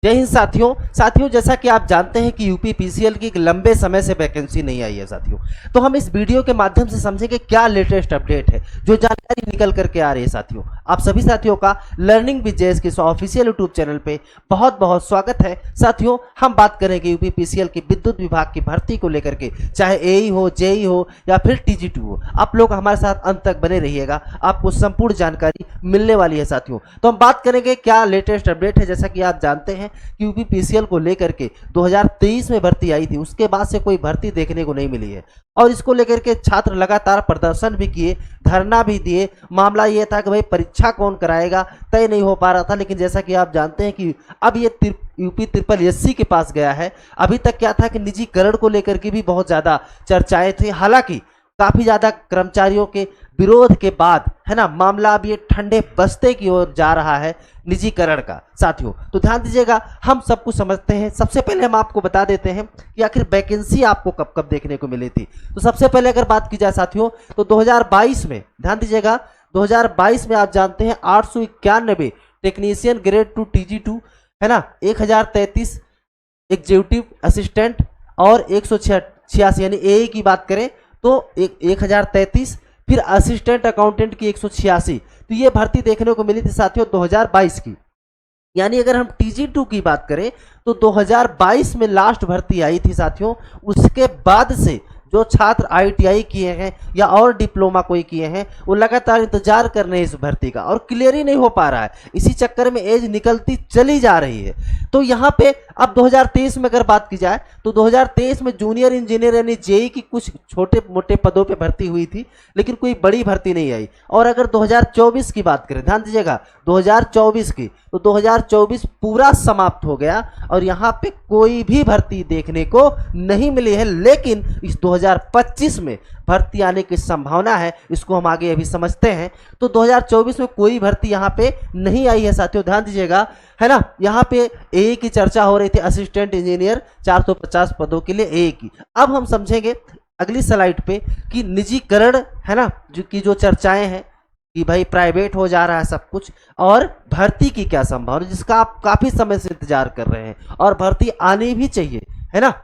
जय हिंद साथियों। जैसा कि आप जानते हैं कि यूपी पीसीएल की एक लंबे समय से वैकेंसी नहीं आई है साथियों, तो हम इस वीडियो के माध्यम से समझेंगे क्या लेटेस्ट अपडेट है, जो जानकारी निकल करके आ रही है साथियों। आप सभी साथियों का लर्निंग विद जेएस के ऑफिशियल यूट्यूब चैनल पे बहुत बहुत स्वागत है साथियों। हम बात करेंगे यूपी पीसीएल की विद्युत विभाग की भर्ती को लेकर के, चाहे एई हो, जेई हो या फिर टीजी2 हो। आप लोग हमारे साथ अंत तक बने रहिएगा, आपको संपूर्ण जानकारी मिलने वाली है साथियों। तो हम बात करेंगे क्या लेटेस्ट अपडेट है। जैसा कि आप जानते हैं कि यूपी पीसीएल को लेकर के 2023 में भर्ती आई थी, उसके बाद से कोई भर्ती देखने को नहीं मिली है और इसको लेकर के छात्र लगातार प्रदर्शन भी किए, धरना भी दिए। मामला ये था कि भाई परीक्षा कौन कराएगा, तय नहीं हो पा रहा था। लेकिन जैसा कि आप जानते हैं कि अब ये यूपी SSSC के पास गया है। अभी तक क्या था कि निजीकरण को लेकर के भी बहुत ज़्यादा चर्चाएं थी, हालांकि काफ़ी ज़्यादा कर्मचारियों के विरोध के बाद है ना, मामला अब ये ठंडे बस्ते की ओर जा रहा है निजीकरण का साथियों। तो ध्यान दीजिएगा, हम सब कुछ समझते हैं। सबसे पहले हम आपको बता देते हैं कि आखिर वैकेंसी आपको कब कब देखने को मिली थी। तो सबसे पहले अगर बात की जाए साथियों, तो 2022 में, ध्यान दीजिएगा, 2022 में आप जानते हैं 891 टेक्नीशियन ग्रेड 2 TG2 है ना, 1033 एग्जीक्यूटिव असिस्टेंट और 186 यानी ए की बात करें तो 1033, फिर असिस्टेंट अकाउंटेंट की 186। तो ये भर्ती देखने को मिली थी साथियों 2022 की। यानी अगर हम TG2 की बात करें तो 2022 में लास्ट भर्ती आई थी साथियों। उसके बाद से जो छात्र ITI किए हैं या और डिप्लोमा कोई किए हैं, वो लगातार इंतजार कर रहे हैं इस भर्ती का और क्लियर ही नहीं हो पा रहा है। इसी चक्कर में एज निकलती चली जा रही है। तो यहाँ पे अब 2023 में अगर बात की जाए तो 2023 में जूनियर इंजीनियर यानी जेई की कुछ छोटे मोटे पदों पे भर्ती हुई थी, लेकिन कोई बड़ी भर्ती नहीं आई। और अगर 2024 की बात करें, ध्यान दीजिएगा 2024 की, तो 2024 पूरा समाप्त हो गया और यहाँ पे कोई भी भर्ती देखने को नहीं मिली है। लेकिन इस 2025 में भर्ती आने की संभावना है, इसको हम आगे अभी समझते हैं। तो 2024 में कोई भर्ती यहाँ पे नहीं आई है साथियों, ध्यान दीजिएगा, है ना। यहाँ पे ए की चर्चा हो रही थी, असिस्टेंट इंजीनियर 450 पदों के लिए ए की। अब हम समझेंगे अगली स्लाइड पे कि निजीकरण है ना, जो चर्चाएं हैं कि भाई प्राइवेट हो जा रहा है सब कुछ, और भर्ती की क्या संभावना, जिसका आप काफी समय से इंतजार कर रहे हैं और भर्ती आनी भी चाहिए, है ना।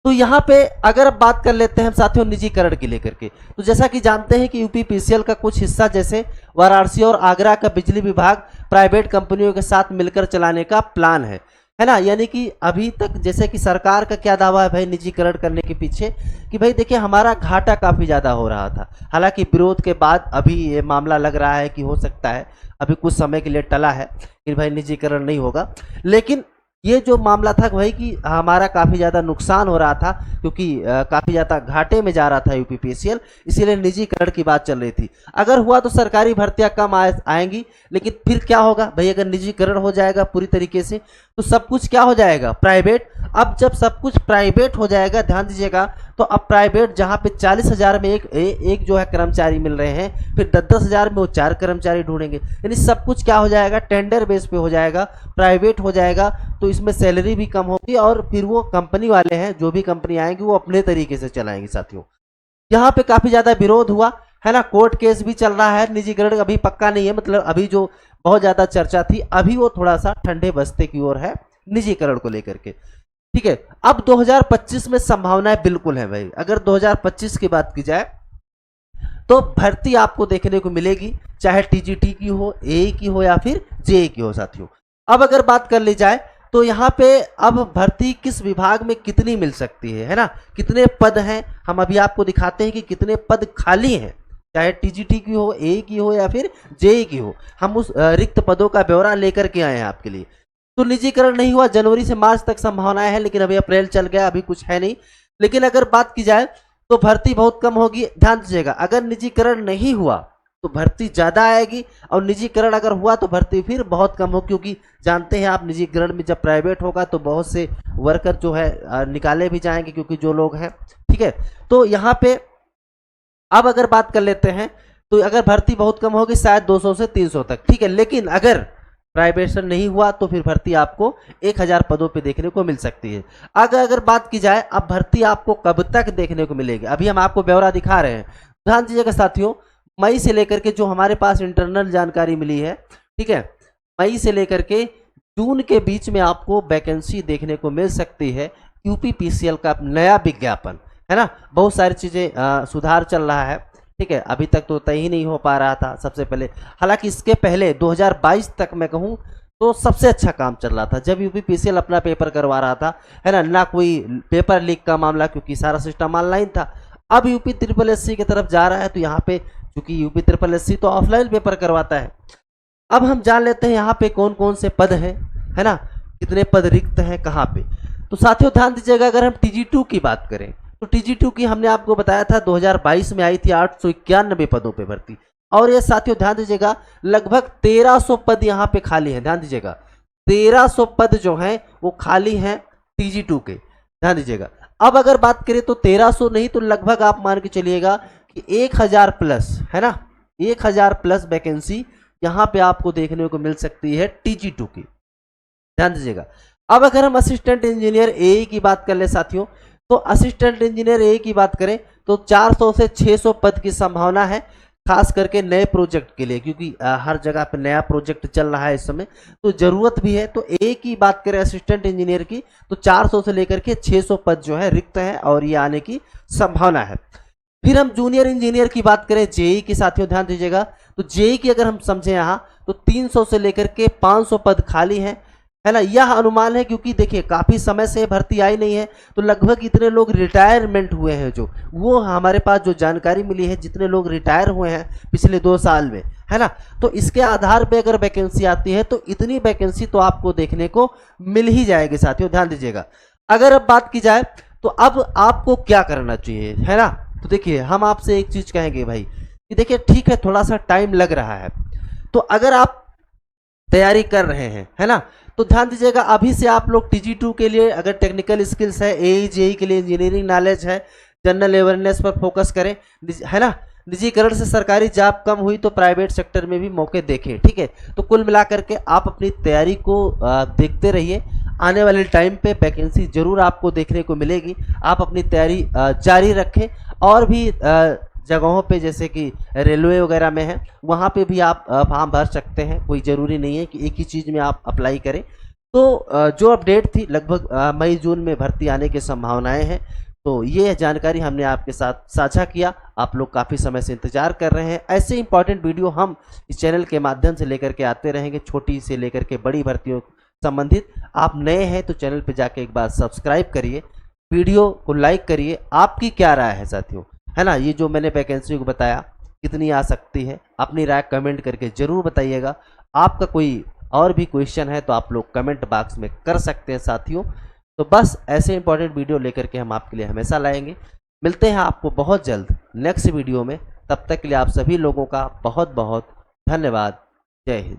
तो यहाँ पे अगर अब बात कर लेते हैं हम साथियों निजीकरण की लेकर के, तो जैसा कि जानते हैं कि यूपी पीसीएल का कुछ हिस्सा जैसे वाराणसी और आगरा का बिजली विभाग प्राइवेट कंपनियों के साथ मिलकर चलाने का प्लान है ना। यानी कि अभी तक जैसे कि सरकार का क्या दावा है भाई निजीकरण करने के पीछे, कि भाई देखिए हमारा घाटा काफ़ी ज़्यादा हो रहा था। हालांकि विरोध के बाद अभी ये मामला लग रहा है कि हो सकता है अभी कुछ समय के लिए टला है कि भाई निजीकरण नहीं होगा। लेकिन ये जो मामला था भाई कि हमारा काफ़ी ज़्यादा नुकसान हो रहा था, क्योंकि काफ़ी ज़्यादा घाटे में जा रहा था यूपी पीसीएल, इसीलिए निजीकरण की बात चल रही थी। अगर हुआ तो सरकारी भर्तियां कम आएंगी, लेकिन फिर क्या होगा भाई, अगर निजीकरण हो जाएगा पूरी तरीके से तो सब कुछ क्या हो जाएगा, प्राइवेट। अब जब सब कुछ प्राइवेट हो जाएगा, ध्यान दीजिएगा, तो अब प्राइवेट जहाँ पे 40,000 में एक जो है कर्मचारी मिल रहे हैं, फिर 10-10 हज़ार में वो 4 कर्मचारी ढूंढेंगे। यानी सब कुछ क्या हो जाएगा, टेंडर बेस पे हो जाएगा, प्राइवेट हो जाएगा। तो इसमें सैलरी भी कम होगी और फिर वो कंपनी वाले हैं, जो भी कंपनी आएंगी वो अपने तरीके से चलाएंगे साथियों। यहाँ पे काफी ज्यादा विरोध हुआ है ना, कोर्ट केस भी चल रहा है। निजीकरण अभी पक्का नहीं है, मतलब अभी जो बहुत ज्यादा चर्चा थी अभी वो थोड़ा सा ठंडे बस्ते की ओर है निजीकरण को लेकर के, ठीक है। अब 2025 में संभावनाएं बिल्कुल है भाई। अगर 2025 की बात की जाए तो भर्ती आपको देखने को मिलेगी, चाहे TGT की हो, ए की हो या फिर जे की हो साथियों। अब अगर बात कर ली जाए तो यहाँ पे अब भर्ती किस विभाग में कितनी मिल सकती है ना, कितने पद हैं, हम अभी आपको दिखाते हैं कि कितने पद खाली हैं, चाहे TGT की हो, ए की हो या फिर जे की हो। हम उस रिक्त पदों का ब्यौरा लेकर के आए हैं आपके लिए। तो निजीकरण नहीं हुआ, जनवरी से मार्च तक संभावनाएं है, लेकिन अभी अप्रैल चल गया, अभी कुछ है नहीं। लेकिन अगर बात की जाए तो भर्ती बहुत कम होगी। ध्यान दीजिएगा, अगर निजीकरण नहीं हुआ तो भर्ती ज़्यादा आएगी, और निजीकरण अगर हुआ तो भर्ती फिर बहुत कम हो, क्योंकि जानते हैं आप निजीकरण में जब प्राइवेट होगा तो बहुत से वर्कर जो है निकाले भी जाएंगे, क्योंकि जो लोग हैं, ठीक है। तो यहाँ पे अब अगर बात कर लेते हैं तो अगर भर्ती बहुत कम होगी शायद 200 से 300 तक, ठीक है। लेकिन अगर प्राइवेशन नहीं हुआ तो फिर भर्ती आपको 1000 पदों पे देखने को मिल सकती है। अगर बात की जाए अब भर्ती आपको कब तक देखने को मिलेगी, अभी हम आपको ब्यौरा दिखा रहे हैं। ध्यान दीजिएगा साथियों, मई से लेकर के जो हमारे पास इंटरनल जानकारी मिली है, ठीक है, मई से लेकर के जून के बीच में आपको वैकेंसी देखने को मिल सकती है। यूपीपीसीएल का नया विज्ञापन है ना, बहुत सारी चीज़ें सुधार चल रहा है, ठीक है। अभी तक तो तय ही नहीं हो पा रहा था सबसे पहले, हालांकि इसके पहले 2022 तक मैं कहूँ तो सबसे अच्छा काम चल रहा था जब यूपीपीसीएल अपना पेपर करवा रहा था, है ना। ना कोई पेपर लीक का मामला, क्योंकि सारा सिस्टम ऑनलाइन था। अब यूपी ट्रिपल एससी की तरफ जा रहा है, तो यहाँ पे क्योंकि यूपी ट्रिपल एससी तो ऑफलाइन पेपर करवाता है। अब हम जान लेते हैं यहाँ पे कौन कौन से पद हैं, है ना, कितने पद रिक्त हैं कहाँ पे। तो साथियों ध्यान दीजिएगा, अगर हम TG2 की बात करें तो TG2 की हमने आपको बताया था 2022 में आई थी 891 पदों पे भर्ती, और ये साथियों ध्यान दीजिएगा लगभग 1300 पद यहाँ पे खाली हैं। ध्यान दीजिएगा 1300 पद जो हैं वो खाली हैं TG2 के, ध्यान दीजिएगा। अब अगर बात करें तो 1300 नहीं तो लगभग आप मान के चलिएगा कि 1000 प्लस, है ना, 1000 प्लस वैकेंसी यहाँ पे आपको देखने को मिल सकती है TG2 की, ध्यान दीजिएगा। अब अगर हम असिस्टेंट इंजीनियर AE की बात कर ले साथियों, तो असिस्टेंट इंजीनियर AE की बात करें तो 400 से 600 पद की संभावना है, खास करके नए प्रोजेक्ट के लिए, क्योंकि हर जगह पे नया प्रोजेक्ट चल रहा है इस समय, तो जरूरत भी है। तो AE की बात करें असिस्टेंट इंजीनियर की तो 400 से लेकर के 600 पद जो है रिक्त हैं और ये आने की संभावना है। फिर हम जूनियर इंजीनियर की बात करें JEE की साथियों, ध्यान दीजिएगा, तो JEE की अगर हम समझें यहाँ तो 300 से लेकर के 500 पद खाली हैं, है ना। यह अनुमान है क्योंकि देखिए काफ़ी समय से भर्ती आई नहीं है, तो लगभग इतने लोग रिटायरमेंट हुए हैं, जो वो हमारे पास जो जानकारी मिली है जितने लोग रिटायर हुए हैं पिछले 2 साल में, है ना, तो इसके आधार पे अगर वैकेंसी आती है तो इतनी वैकेंसी तो आपको देखने को मिल ही जाएगी साथियों, ध्यान दीजिएगा। अगर अब बात की जाए तो अब आपको क्या करना चाहिए, है ना, तो देखिए हम आपसे एक चीज़ कहेंगे भाई कि देखिए ठीक है थोड़ा सा टाइम लग रहा है, तो अगर आप तैयारी कर रहे हैं, है ना, तो ध्यान दीजिएगा अभी से आप लोग TG2 के लिए अगर टेक्निकल स्किल्स है, AE JEE के लिए इंजीनियरिंग नॉलेज है, जनरल अवेयरनेस पर फोकस करें, है ना। निजीकरण से सरकारी जॉब कम हुई तो प्राइवेट सेक्टर में भी मौके देखें, ठीक है। तो कुल मिलाकर के आप अपनी तैयारी को देखते रहिए, आने वाले टाइम पे वैकेंसी जरूर आपको देखने को मिलेगी। आप अपनी तैयारी जारी रखें, और भी जगहों पे जैसे कि रेलवे वगैरह में है वहाँ पे भी आप फॉर्म भर सकते हैं, कोई ज़रूरी नहीं है कि एक ही चीज़ में आप अप्लाई करें। तो जो अपडेट थी लगभग मई जून में भर्ती आने की संभावनाएं हैं, तो ये जानकारी हमने आपके साथ साझा किया। आप लोग काफ़ी समय से इंतजार कर रहे हैं, ऐसे इंपॉर्टेंट वीडियो हम इस चैनल के माध्यम से लेकर के आते रहेंगे, छोटी से लेकर के बड़ी भर्तियों संबंधित। आप नए हैं तो चैनल पर जाके एक बार सब्सक्राइब करिए, वीडियो को लाइक करिए। आपकी क्या राय है साथियों, है ना, ये जो मैंने वैकेंसी को बताया कितनी आ सकती है, अपनी राय कमेंट करके ज़रूर बताइएगा। आपका कोई और भी क्वेश्चन है तो आप लोग कमेंट बॉक्स में कर सकते हैं साथियों। तो बस ऐसे इंपॉर्टेंट वीडियो लेकर के हम आपके लिए हमेशा लाएंगे। मिलते हैं आपको बहुत जल्द नेक्स्ट वीडियो में, तब तक के लिए आप सभी लोगों का बहुत बहुत धन्यवाद। जय हिंद।